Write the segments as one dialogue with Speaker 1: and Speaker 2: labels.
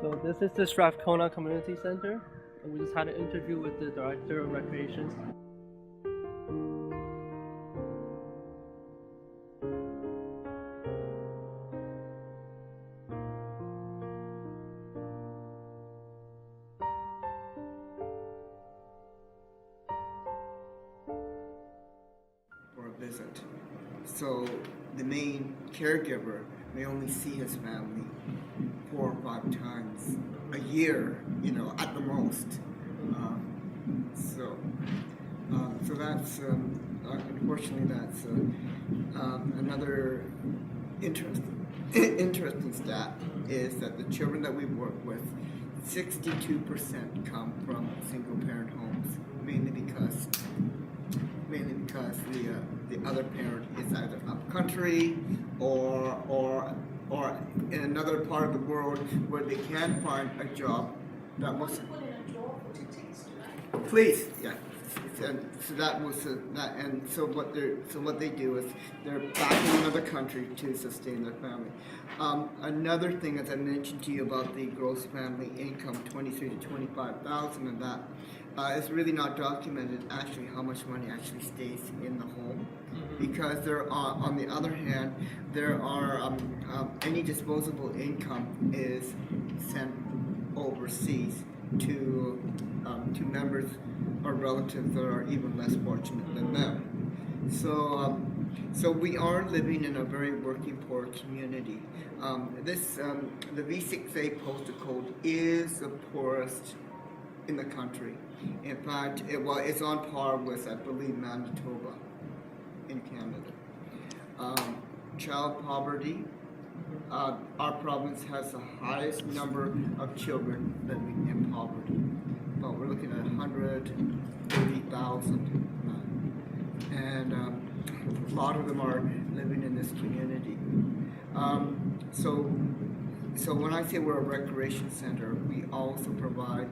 Speaker 1: So this is the Strathcona Community Center, and we just had an interview with the Director of Recreation.
Speaker 2: For a visit. So the main caregiver may only see his family 4 or 5 times a year, at the most. So that's unfortunately that's another interesting stat is that the children that we work with, 62% come from single-parent homes, mainly because the other parent is either up country or in another part of the world where they can find a job that was. Please, yeah. And so that was that, and so what they do is they're back in another country to sustain their family. Another thing, as I mentioned to you about the gross family income, 23 to 25,000, and that it's really not documented actually how much money actually stays in the home, because there are, on the other hand, there are any disposable income is sent overseas to members or relatives that are even less fortunate than them. So we are living in a very working poor community. The V6A postal code is the poorest in the country. In fact, it's on par with, I believe, Manitoba in Canada. Child poverty. Our province has the highest number of children living in poverty. But we're looking at 130,000, and a lot of them are living in this community. So when I say we're a recreation center, we also provide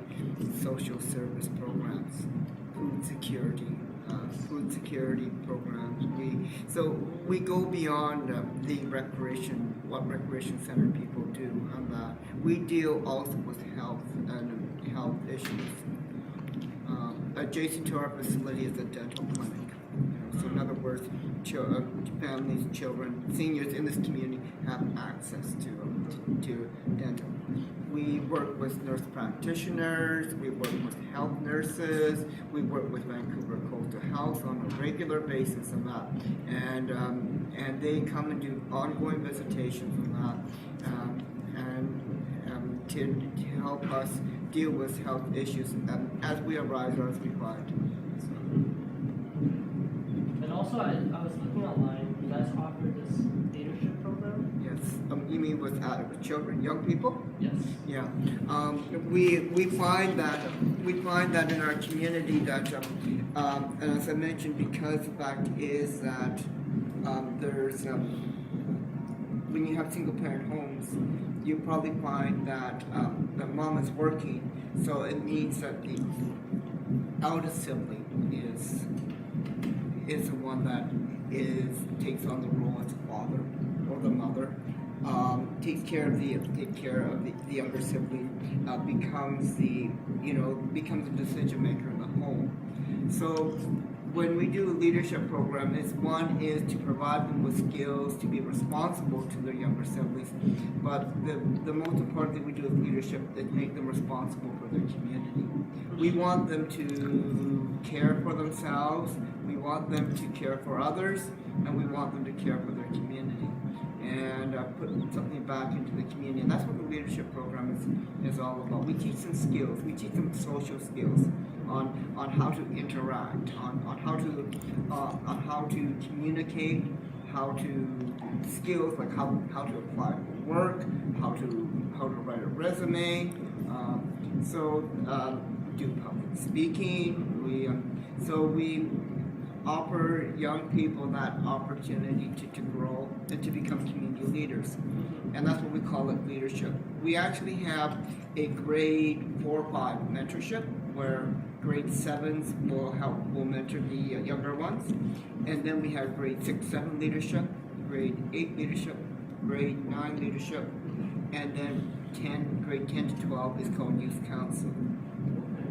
Speaker 2: social service programs, food security programs. We go beyond what recreation center people do on that. We deal also with health and health issues. Adjacent to our facility is a dental clinic. So in other words, families, children, seniors in this community have access to dental. We work with nurse practitioners, we work with health nurses, we work with Vancouver Coastal Health on a regular basis on that, and they come and do ongoing visitations on that, and to help us deal with health issues as we arise or as we find.
Speaker 1: And also, I was looking online, you guys offer this leadership program?
Speaker 2: Yes. You mean with children, young people?
Speaker 1: Yes.
Speaker 2: Yeah. We find that in our community that, and as I mentioned, because the fact is that there's when you have single parent homes, you probably find that the mom is working, so it means that the eldest sibling is the one that takes on the role as a father or the mother, takes care of the younger sibling, becomes the decision maker in the home. So when we do a leadership program, one is to provide them with skills to be responsible to their younger siblings, but the most important thing we do with leadership is make them responsible for their community. We want them to care for themselves, we want them to care for others, and we want them to care for their community and put something back into the community. And that's what the leadership program is all about. We teach them skills, we teach them social skills on how to interact, on how to communicate, skills like how to apply for work, how to write a resume, do public speaking. We offer young people that opportunity to grow and to become community leaders, and that's what we call it, leadership. We actually have a grade 4 or 5 mentorship where grade 7s will mentor the younger ones, and then we have grade 6, 7 leadership, grade 8 leadership, grade 9 leadership, and then grade 10 to 12 is called youth council.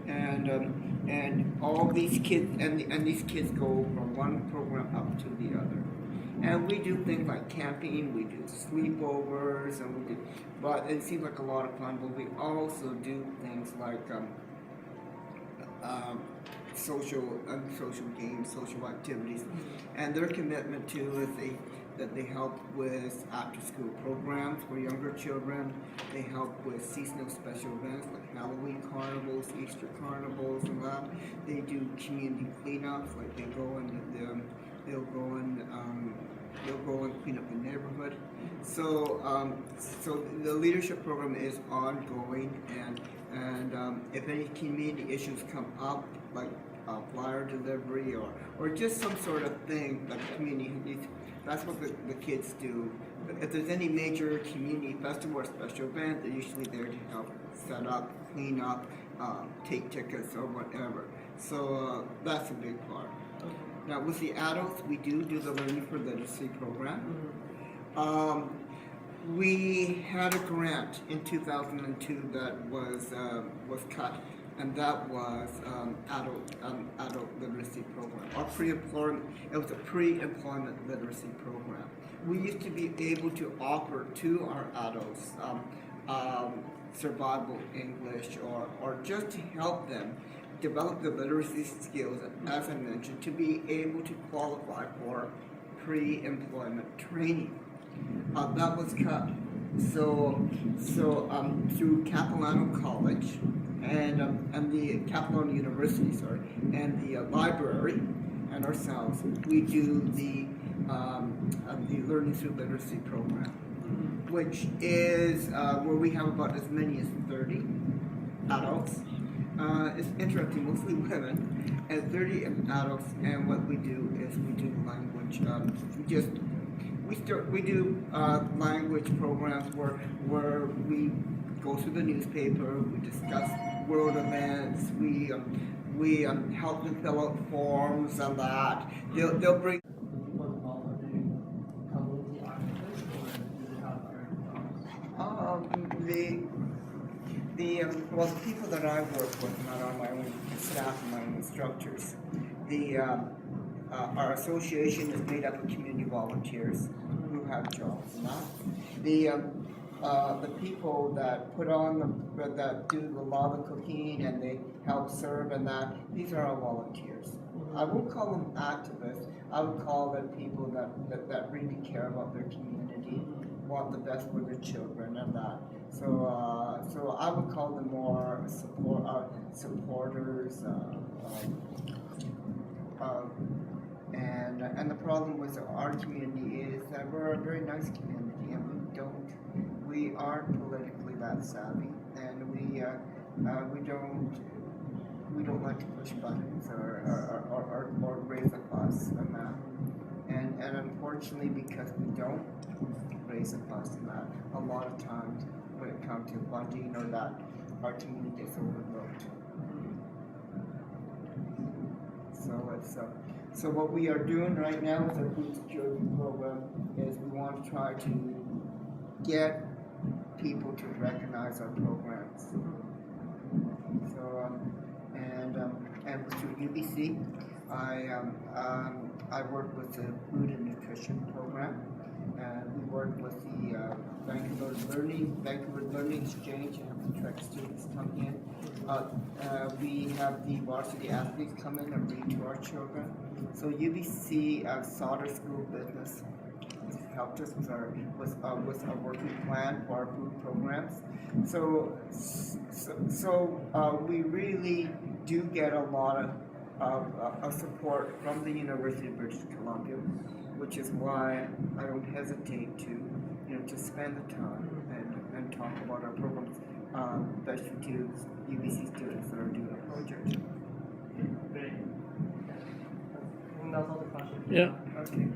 Speaker 2: And all these kids and these kids go from one program up to the other. And we do things like camping, we do sleepovers, but it seems like a lot of fun. But we also do things like social games, social activities, and their commitment to is that they help with after-school programs for younger children. They help with seasonal special events like Halloween carnivals, Easter carnivals, and that. They do community cleanups, like they'll go and clean up the neighborhood. So the leadership program is ongoing, and if any community issues come up, like flyer delivery or just some sort of thing that the community needs, that's what the kids do. If there's any major community festival or special event, they're usually there to help set up, clean up, take tickets or whatever. So that's a big part. Now with the adults, we do the Learning for Literacy program. We had a grant in 2002 that was cut, and that was adult literacy program, or pre-employment. It was a pre-employment literacy program. We used to be able to offer to our adults survival English, or just to help them develop the literacy skills, as I mentioned, to be able to qualify for pre-employment training. That was cut. So through Capilano College and the Capilano University, and the library and ourselves, we do the Learning Through Literacy program, which is where we have about as many as 30 adults. It's interesting, mostly women, and 30 adults. And what we do is we do language. We do language programs where we go through the newspaper. We discuss world events. We help them fill out forms and that. They'll bring. Well, the people that I work with, not on my own staff and my own instructors, our association is made up of community volunteers who have jobs. The people that put on that do a lot of cooking and they help serve and that, these are our volunteers. I won't call them activists. I would call them people that really care about their community, want the best for their children and that. So I would call them more supporters. And the problem with our community is that we're a very nice community, and we aren't politically that savvy, and we don't like to push buttons or raise a fuss and that. And unfortunately, because we don't raise a fuss and that, a lot of times when it comes to funding or that, our community gets overlooked. So what we are doing right now with our food security program is we want to try to get people to recognize our programs. So and through UBC, I work with the food and nutrition program, and we work with the Vancouver Learning Exchange and have the Trek students come in. We have the varsity athletes come in and read to our children. So UBC Sauder School Business has helped us with our working plan for our food programs. So we really do get a lot of support from the University of British Columbia, which is why I don't hesitate to spend the time and talk about our programs, especially to UBC students that are doing a project.
Speaker 1: Great. I think that's all the questions.
Speaker 3: Yeah.
Speaker 2: Okay.